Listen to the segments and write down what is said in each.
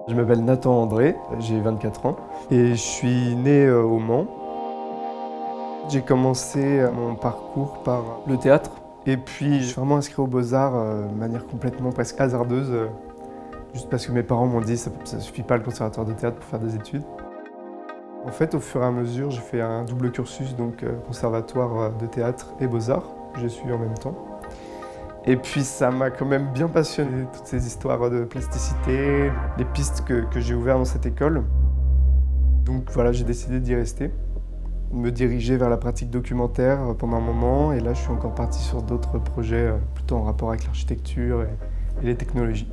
Je m'appelle Nathan André, j'ai 24 ans et je suis né au Mans. J'ai commencé mon parcours par le théâtre et puis je suis vraiment inscrit aux Beaux-Arts de manière complètement presque hasardeuse, juste parce que mes parents m'ont dit que ça ne suffit pas le conservatoire de théâtre pour faire des études. En fait, au fur et à mesure, j'ai fait un double cursus, donc conservatoire de théâtre et Beaux-Arts, que j'ai suivi en même temps. Et puis ça m'a quand même bien passionné, toutes ces histoires de plasticité, les pistes que j'ai ouvertes dans cette école. Donc voilà, j'ai décidé d'y rester, de me diriger vers la pratique documentaire pendant un moment, et là je suis encore parti sur d'autres projets plutôt en rapport avec l'architecture et les technologies.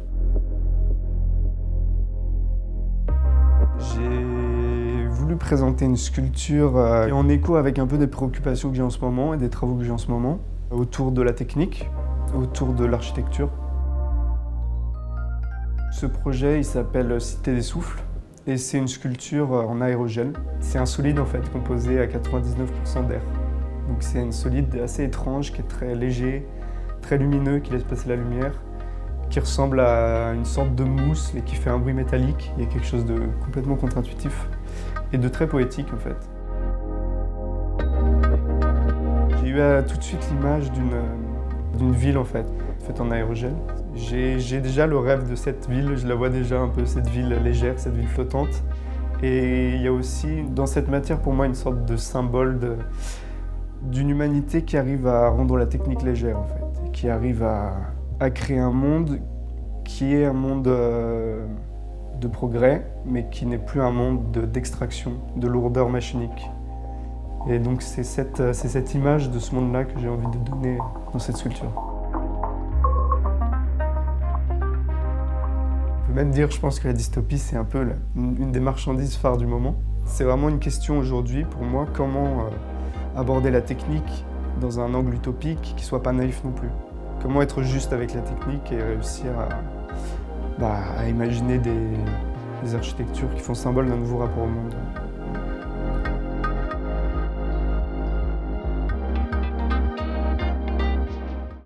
J'ai voulu présenter une sculpture en écho avec un peu des préoccupations que j'ai en ce moment et des travaux que j'ai en ce moment, autour de la technique, autour de l'architecture. Ce projet, il s'appelle Cité des Souffles et c'est une sculpture en aérogel. C'est un solide en fait, composé à 99% d'air. Donc c'est une solide assez étrange, qui est très léger, très lumineux, qui laisse passer la lumière, qui ressemble à une sorte de mousse et qui fait un bruit métallique. Il y a quelque chose de complètement contre-intuitif et de très poétique en fait. J'ai eu tout de suite l'image d'une ville en fait, faite en aérogel. J'ai déjà le rêve de cette ville, je la vois déjà un peu, cette ville légère, cette ville flottante. Et il y a aussi dans cette matière pour moi une sorte de symbole d'une humanité qui arrive à rendre la technique légère en fait, qui arrive à créer un monde qui est un monde de progrès, mais qui n'est plus un monde d'extraction, de lourdeur machinique. Et donc c'est cette image de ce monde-là que j'ai envie de donner dans cette sculpture. On peut même dire, je pense que la dystopie, c'est un peu une des marchandises phares du moment. C'est vraiment une question aujourd'hui pour moi, comment aborder la technique dans un angle utopique qui ne soit pas naïf non plus. Comment être juste avec la technique et réussir à imaginer des architectures qui font symbole d'un nouveau rapport au monde.